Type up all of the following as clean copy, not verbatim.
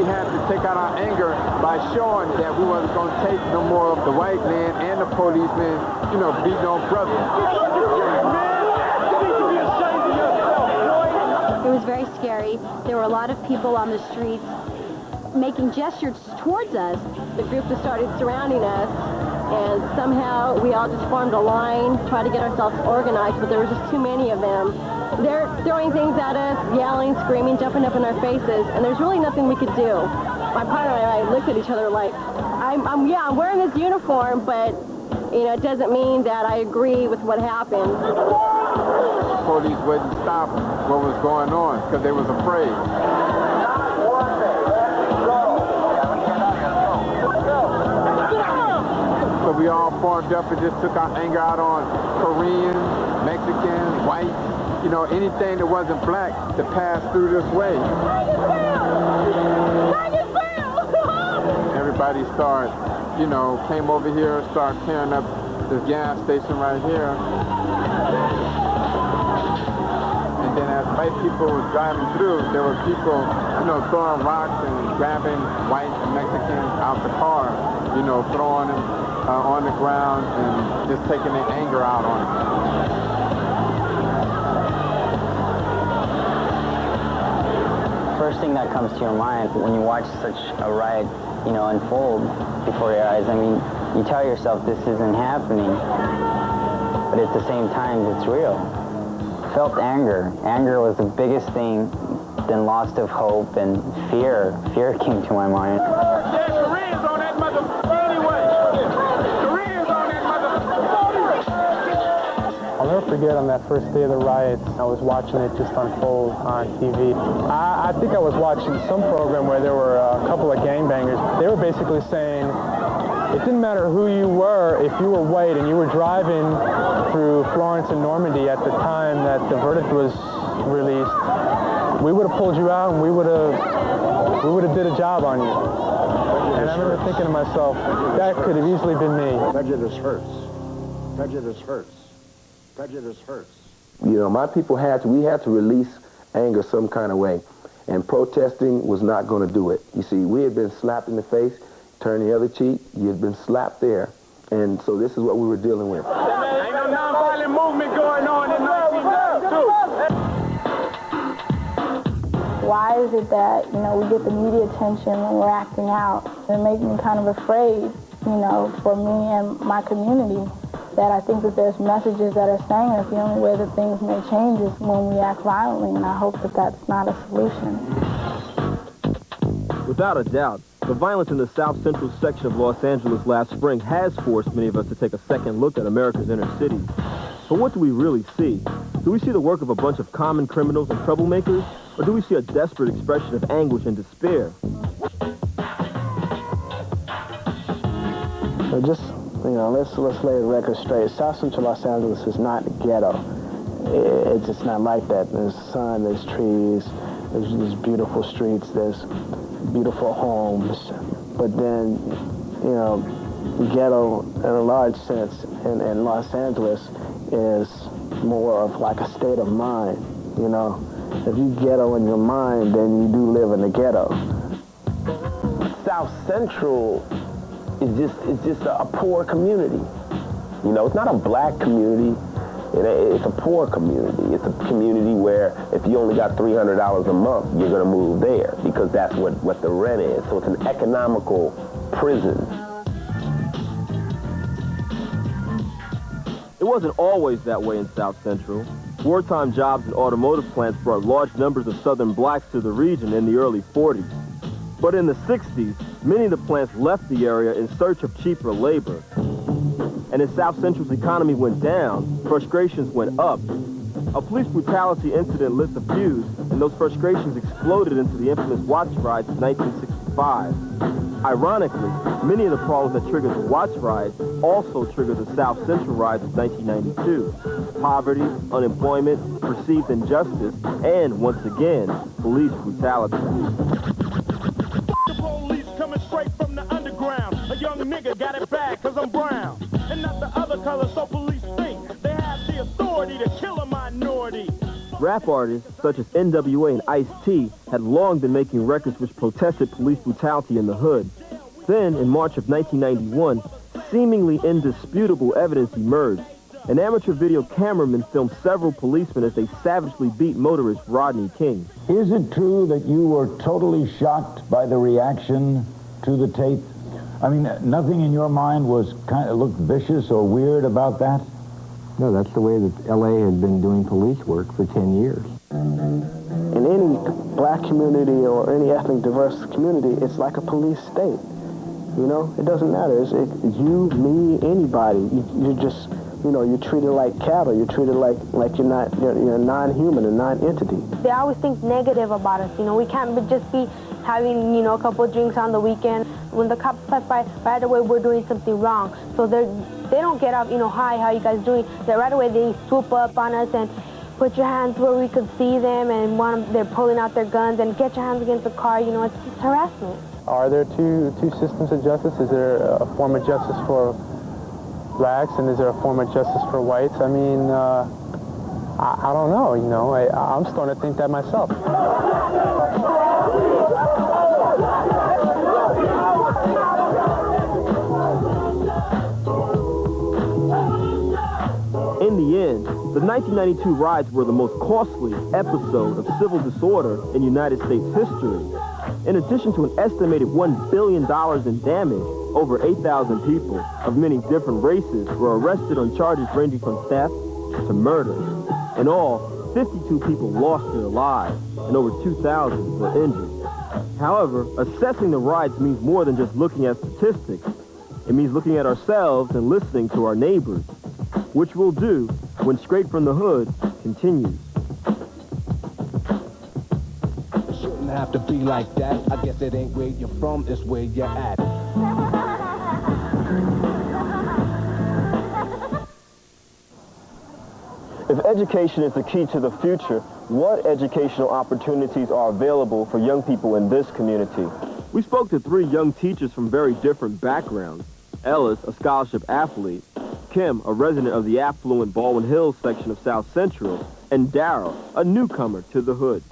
had to take out our anger by showing that we wasn't going to take no more of the white man and the policemen, you know, beating on brothers. It was very scary. There were a lot of people on the streets making gestures towards us. The group just started surrounding us, and somehow we all just formed a line, tried to get ourselves organized, but there were just too many of them. They're throwing things at us, yelling, screaming, jumping up in our faces, and there's really nothing we could do. My partner and I looked at each other like, I'm wearing this uniform, but you know, it doesn't mean that I agree with what happened. The police wouldn't stop what was going on because they was afraid. So we all formed up and just took our anger out on Koreans, Mexicans, whites, you know, anything that wasn't black to pass through this way. Everybody started, you know, came over here, started tearing up this gas station right here. And then as white people was driving through, there were people, you know, throwing rocks and grabbing white and Mexicans out the car, you know, throwing them on the ground and just taking their anger out on them. First thing that comes to your mind when you watch such a riot, you know, unfold before your eyes, I mean, you tell yourself this isn't happening, but at the same time, it's real. Felt anger. Anger was the biggest thing, then loss of hope and fear. Fear came to my mind. There's Koreans on that motherfucker anyway. Koreans on that motherfucker. I'll never forget on that first day of the riots, I was watching it just unfold on TV. I think I was watching some program where there were a couple of gangbangers. They were basically saying, it didn't matter who you were, if you were white and you were driving through Florence and Normandy at the time that the verdict was released, we would have pulled you out and we would have did a job on you. And I remember thinking to myself, that could have easily been me. Prejudice hurts. Prejudice hurts. Prejudice hurts. You know, my people we had to release anger some kind of way, and protesting was not going to do it. You see, we had been slapped in the face, turn the other cheek, you had been slapped there, and so this is what we were dealing with. Ain't no nonviolent movement going on in 1992. Why is it that, you know, we get the media attention when we're acting out? It makes me kind of afraid, you know, for me and my community, that I think that there's messages that are saying that the only way that things may change is when we act violently, and I hope that that's not a solution. Without a doubt, the violence in the South Central section of Los Angeles last spring has forced many of us to take a second look at America's inner cities. But what do we really see? Do we see the work of a bunch of common criminals and troublemakers, or do we see a desperate expression of anguish and despair? So just, you know, let's lay the record straight. South Central Los Angeles is not ghetto. It's just not like that. There's sun, there's trees, there's these beautiful streets, there's beautiful homes. But then, you know, ghetto in a large sense in Los Angeles is more of like a state of mind, you know. If you ghetto in your mind, then you do live in the ghetto. South Central is just a poor community. You know, it's not a black community. It's a poor community. It's a community where if you only got $300 a month, you're going to move there because that's what the rent is. So it's an economical prison. It wasn't always that way in South Central. Wartime jobs and automotive plants brought large numbers of Southern blacks to the region in the early 40s. But in the 60s, many of the plants left the area in search of cheaper labor. And as South Central's economy went down, frustrations went up. A police brutality incident lit the fuse, and those frustrations exploded into the infamous Watts riots of 1965. Ironically, many of the problems that triggered the Watts riots also triggered the South Central riots of 1992. Poverty, unemployment, perceived injustice, and, once again, police brutality. The police coming straight from the underground. A young nigga got it bad cause I'm brown. And not the other color, so police think they have the authority to kill a minority. Rap artists such as NWA and Ice-T had long been making records which protested police brutality in the hood. Then, in March of 1991, seemingly indisputable evidence emerged. An amateur video cameraman filmed several policemen as they savagely beat motorist Rodney King. Is it true that you were totally shocked by the reaction to the tape? I mean, nothing in your mind was kind of looked vicious or weird about that? No, that's the way that L.A. had been doing police work for 10 years. In any black community or any ethnic diverse community, it's like a police state. You know, it doesn't matter. It's you, me, anybody. You just, you know, you're treated like cattle. You're treated like you're non-human, a non-entity. They always think negative about us. You know, we can't just be having, you know, a couple of drinks on the weekend. When the cops pass by, right away we're doing something wrong. So they don't get up, you know, hi, how you guys doing? Right away they swoop up on us and put your hands where we could see them, and they're pulling out their guns and get your hands against the car. You know, it's just harassment. Are there two systems of justice? Is there a form of justice for blacks, and is there a form of justice for whites? I mean, I don't know, you know. I'm starting to think that myself. In the end, the 1992 riots were the most costly episode of civil disorder in United States history. In addition to an estimated $1 billion in damage, over 8,000 people of many different races were arrested on charges ranging from theft to murder. In all, 52 people lost their lives and over 2,000 were injured. However, assessing the riots means more than just looking at statistics. It means looking at ourselves and listening to our neighbors, which we'll do when Straight from the Hood continues. Shouldn't have to be like that. I guess it ain't where you're from, it's where you're at. If education is the key to the future, what educational opportunities are available for young people in this community? We spoke to 3 young teachers from very different backgrounds. Ellis, a scholarship athlete, Kim, a resident of the affluent Baldwin Hills section of South Central, and Darryl, a newcomer to the hood.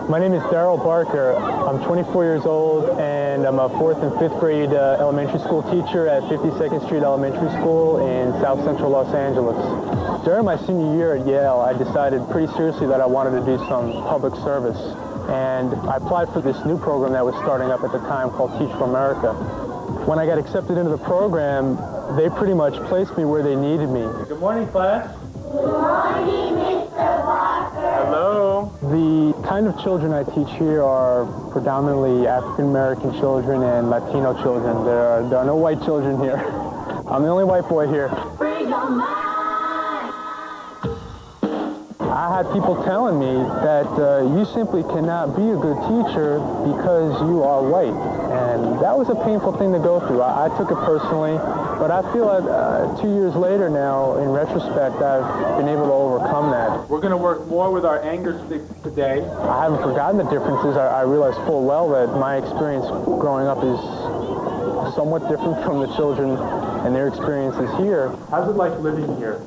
My name is Darryl Barker. I'm 24 years old, and I'm a 4th and 5th grade elementary school teacher at 52nd Street Elementary School in South Central Los Angeles. During my senior year at Yale, I decided pretty seriously that I wanted to do some public service, and I applied for this new program that was starting up at the time called Teach for America. When I got accepted into the program, they pretty much placed me where they needed me. Good morning, class. Good morning, Mr. Walker. Hello. The kind of children I teach here are predominantly African-American children and Latino children. There are no white children here. I'm the only white boy here. Free your mind. I had people telling me that you simply cannot be a good teacher because you are white. And that was a painful thing to go through. I took it personally, but I feel that 2 years later now, in retrospect, I've been able to overcome that. We're going to work more with our anger sticks today. I haven't forgotten the differences. I realize full well that my experience growing up is somewhat different from the children and their experiences here. How's it like living here?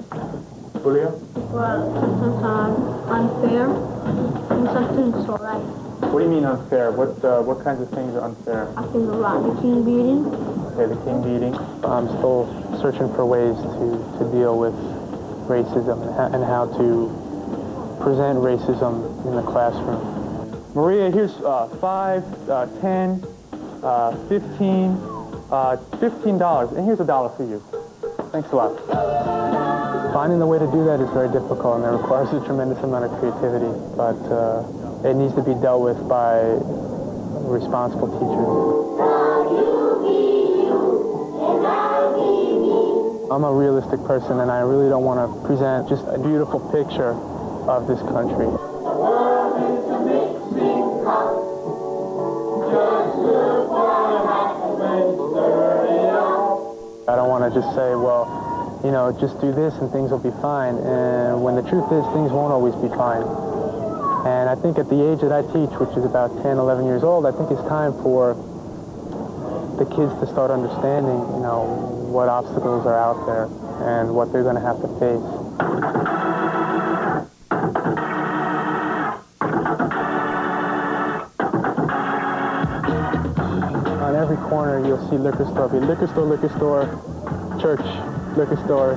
Julio? Well, sometimes unfair, and sometimes it's alright. What do you mean unfair? What kinds of things are unfair? I think a lot. The king beating. Okay, the king beating. I'm still searching for ways to deal with racism and how to present racism in the classroom. Maria, here's 5, 10, 15, $15, and here's $1 for you. Thanks a lot. Finding the way to do that is very difficult, and it requires a tremendous amount of creativity, but it needs to be dealt with by a responsible teacher. I'm a realistic person, and I really don't want to present just a beautiful picture of this country. I don't want to just say, well, you know, just do this and things will be fine. And when the truth is, things won't always be fine. And I think at the age that I teach, which is about 10, 11 years old, I think it's time for the kids to start understanding, you know, what obstacles are out there and what they're going to have to face. every corner you'll see liquor store. Liquor store, church, liquor store,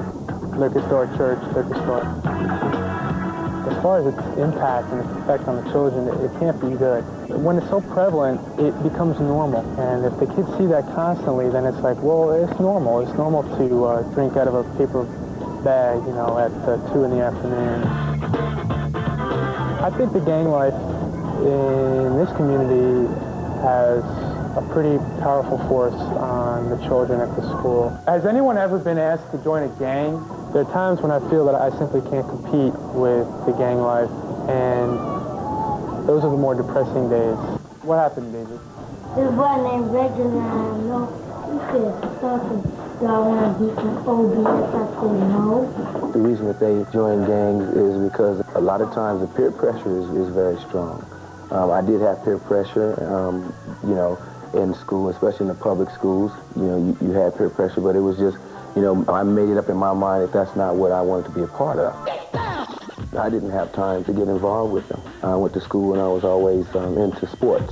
church, liquor store. As far as its impact and its effect on the children, it can't be good. When it's so prevalent, it becomes normal. And if the kids see that constantly, then it's like, well, it's normal. It's normal to drink out of a paper bag, you know, at 2 in the afternoon. I think the gang life in this community has a pretty powerful force on the children at the school. Has anyone ever been asked to join a gang? There are times when I feel that I simply can't compete with the gang life, and those are the more depressing days. What happened, David? This boy named Reginald, and I know he said something that I want to do some OBS. I said no. The reason that they join gangs is because a lot of times the peer pressure is very strong. I did have peer pressure, you know, in school, especially in the public schools. You know, you had peer pressure, but it was just, you know, I made it up in my mind that that's not what I wanted to be a part of. I didn't have time to get involved with them. I went to school and I was always into sports.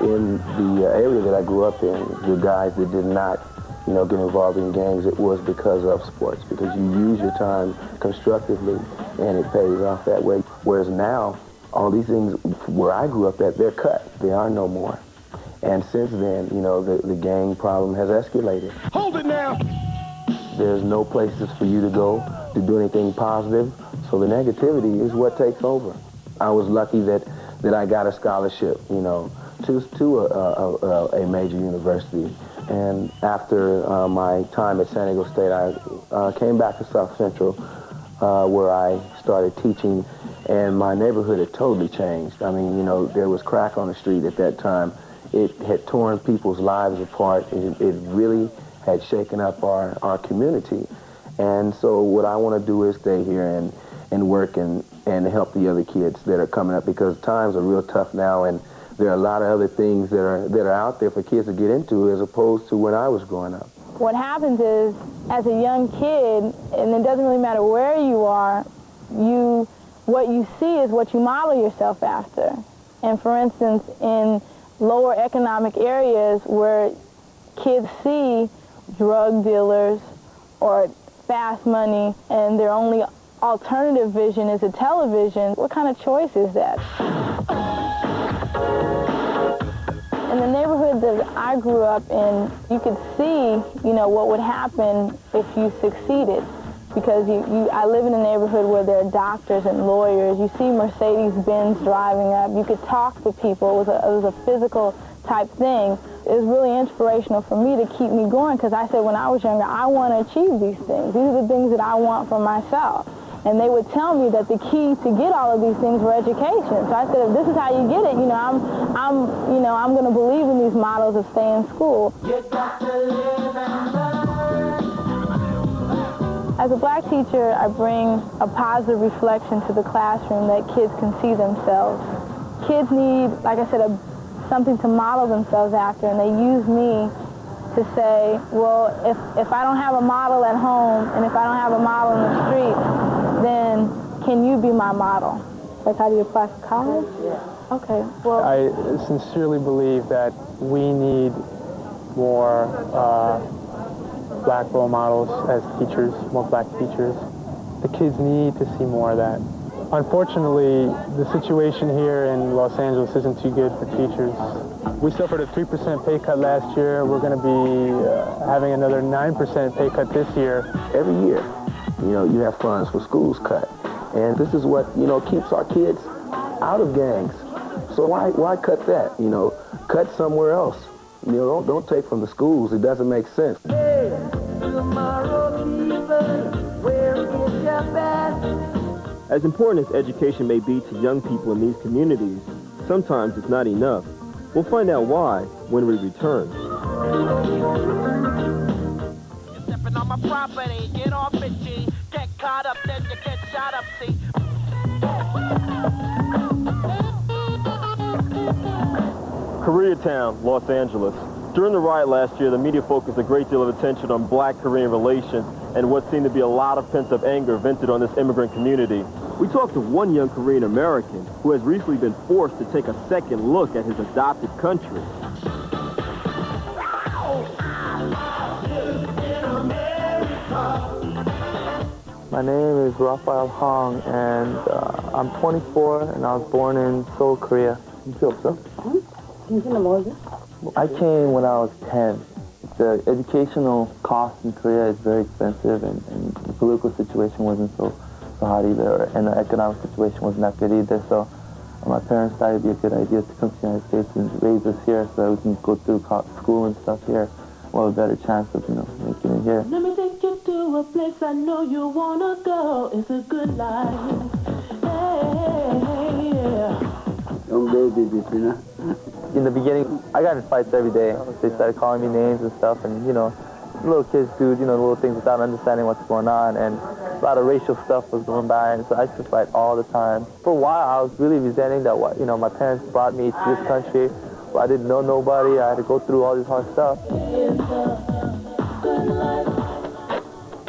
In the area that I grew up in, the guys that did not, you know, get involved in gangs, it was because of sports, because you use your time constructively and it pays off that way. Whereas now, all these things where I grew up at, they're cut. They are no more. And since then, you know, the gang problem has escalated. Hold it now! There's no places for you to go to do anything positive, so the negativity is what takes over. I was lucky that I got a scholarship, you know, to a major university. And after my time at San Diego State, I came back to South Central, where I started teaching, and my neighborhood had totally changed. I mean, you know, there was crack on the street at that time. It had torn people's lives apart. It really had shaken up our community. And so what I want to do is stay here and work and help the other kids that are coming up, because times are real tough now, and there are a lot of other things that are out there for kids to get into as opposed to when I was growing up. What happens is, as a young kid, and it doesn't really matter where you are, what you see is what you model yourself after. And for instance, in lower economic areas where kids see drug dealers or fast money and their only alternative vision is a television, what kind of choice is that? In the neighborhood that I grew up in, you could see, you know, what would happen if you succeeded. Because I live in a neighborhood where there are doctors and lawyers. You see Mercedes-Benz driving up. You could talk to people. It was a physical type thing. It was really inspirational for me to keep me going, because I said when I was younger, I want to achieve these things. These are the things that I want for myself. And they would tell me that the key to get all of these things were education. So I said, if this is how you get it, you know, I'm going to believe in these models of stay in school. You got to live and learn. As a black teacher, I bring a positive reflection to the classroom that kids can see themselves. Kids need, like I said, something to model themselves after, and they use me to say, well, if I don't have a model at home, and if I don't have a model in the street, then can you be my model? Like, how do you apply for college? Yeah. Okay, well... I sincerely believe that we need more black role models as teachers, more black teachers. The kids need to see more of that. Unfortunately, the situation here in Los Angeles isn't too good for teachers. We suffered a 3% pay cut last year. We're going to be having another 9% pay cut this year. Every year, you know, you have funds for schools cut. And this is what, you know, keeps our kids out of gangs. So why cut that? You know, cut somewhere else. You know, don't take from the schools. It doesn't make sense. Hey, tomorrow fever, where is your best? As important as education may be to young people in these communities, sometimes it's not enough. We'll find out why when we return. You're stepping on my property, get off it, G. Get caught up, then you get shot up, see. Koreatown, Los Angeles. During the riot last year, the media focused a great deal of attention on black-Korean relations and what seemed to be a lot of pent-up anger vented on this immigrant community. We talked to one young Korean American who has recently been forced to take a second look at his adopted country. My name is Raphael Hong, and I'm 24, and I was born in Seoul, Korea. I came when I was 10. The educational cost in Korea is very expensive, and the political situation wasn't so hot either, and the economic situation wasn't that good either, so my parents thought it'd be a good idea to come to the United States and raise us here so that we can go through school and stuff here. We'll have a better chance of, making it here. Let me take you to a place I know you wanna go. It's a good life. Hey, yeah. Young baby, in the beginning, I got in fights every day. They started calling me names and stuff, and, little kids do, little things without understanding what's going on, and a lot of racial stuff was going by, and so I used to fight all the time. For a while, I was really resenting that, my parents brought me to this country where I didn't know nobody. I had to go through all this hard stuff.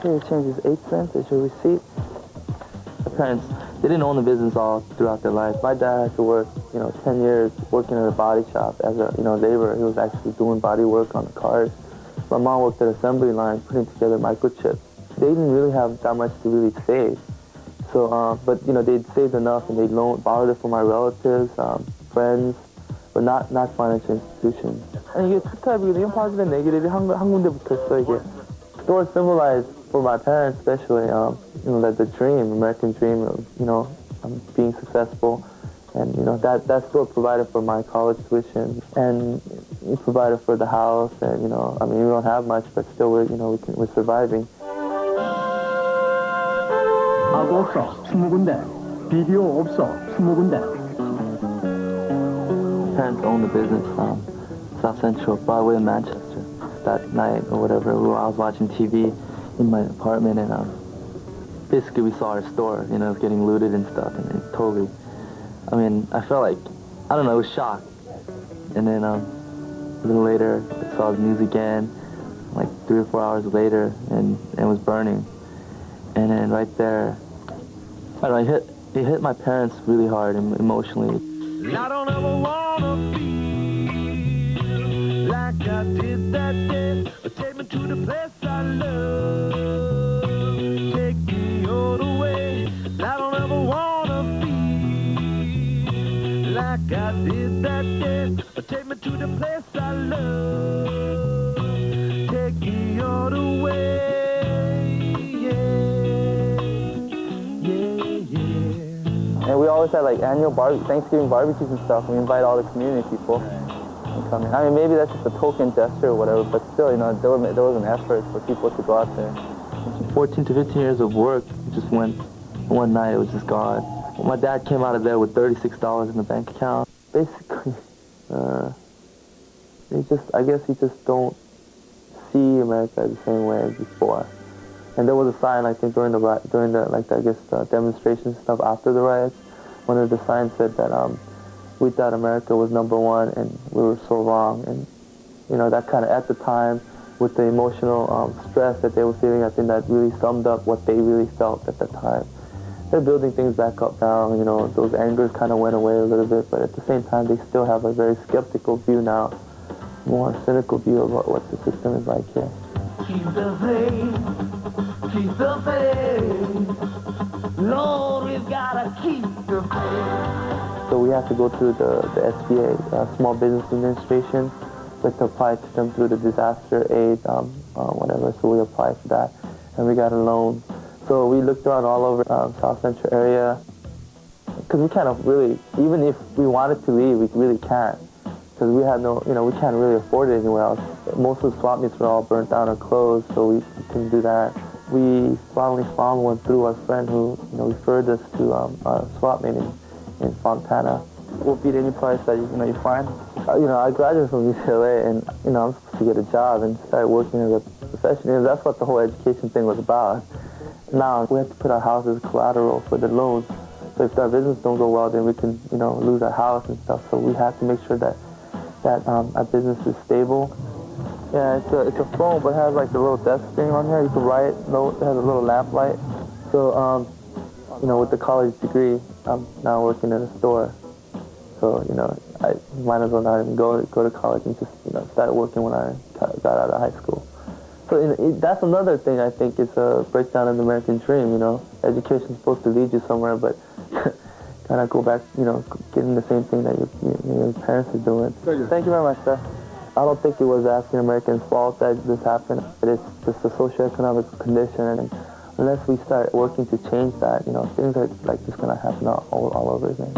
Here, change is 8 cents. It's your receipt. My parents, they didn't own the business all throughout their life. My dad had to work, 10 years working at a body shop as a, laborer. He was actually doing body work on the cars. My mom worked at an assembly line putting together microchips. They didn't really have that much to really save. So, but, they'd saved enough, and they'd borrowed it from my relatives, friends, but not financial institutions. And 이게 two type, yung positive and negative, 한 군데부터 있어, 이게. Stores symbolize, for my parents especially, that the dream, American dream of, being successful. And, that store provided for my college tuition, and it provided for the house, and, we don't have much, but still we're surviving. 하고 없어, 20군데. 비디오 없어, 20군데. Parents owned the business, South Central, Broadway in Manchester. That night or whatever, I was watching TV in my apartment, and basically we saw our store, it was getting looted and stuff, and it totally, I felt like, I don't know, it was shock. And then a little later, I saw the news again, like 3 or 4 hours later, and it was burning. And then right there, I don't know, it hit my parents really hard emotionally. I don't ever wanna feel like I did that day. Take me to the place I love. Take me all the way. I don't ever wanna feel like I did that day. Take me to the place I love. Take me all the way. And we always had like annual Thanksgiving barbecues and stuff. We invite all the community people and come in. Maybe that's just a token gesture or whatever, but still, there was an effort for people to go out there. 14 to 15 years of work just went one night. It was just gone. My dad came out of there with $36 in the bank account. Basically, I guess he just don't see America the same way as before. And there was a sign, I think, during the demonstrations stuff after the riots. One of the signs said that we thought America was #1 and we were so wrong. And, that kind of, at the time, with the emotional stress that they were feeling, I think that really summed up what they really felt at the time. They're building things back up now, those angers kind of went away a little bit, but at the same time, they still have a very skeptical view now, more cynical view about what the system is like here. Keep the faith, keep the faith. Lord, we've gotta keep the faith. So we have to go through the SBA, Small Business Administration. We have to apply to them through the disaster aid, whatever. So we applied for that, and we got a loan. So we looked around all over South Central area, because we kind of really, even if we wanted to leave, we really can't. Because we had no, we can't really afford it anywhere else. Most of the swap meets were all burnt down or closed, so we couldn't do that. We finally found one through our friend who, referred us to a swap meet in Fontana. We'll beat any price that you find. I graduated from UCLA, and I'm supposed to get a job and start working as a professional. That's what the whole education thing was about. Now we have to put our house as collateral for the loan. So if our business don't go well, then we can, lose our house and stuff. So we have to make sure that our business is stable. Yeah, it's a phone, but it has like the little desk thing on here. You can write notes. It has a little lamp light. So, with the college degree, I'm now working in a store. So, you know, I might as well not even go to college and just, you know, start working when I got out of high school. So that's another thing I think is a breakdown in the American dream, you know. Education's supposed to lead you somewhere, but kind of go back, you know, getting the same thing that your parents are doing. Thank you very much, sir. I don't think it was the African Americans' fault that this happened. It's just a socioeconomic condition, and unless we start working to change that, you know, things are like just going to happen all over again.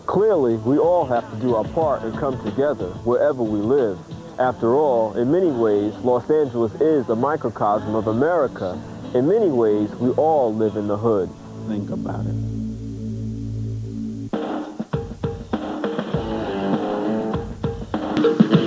Clearly, we all have to do our part and come together wherever we live. After all, in many ways, Los Angeles is a microcosm of America. In many ways, we all live in the hood. Think about it. Thank you.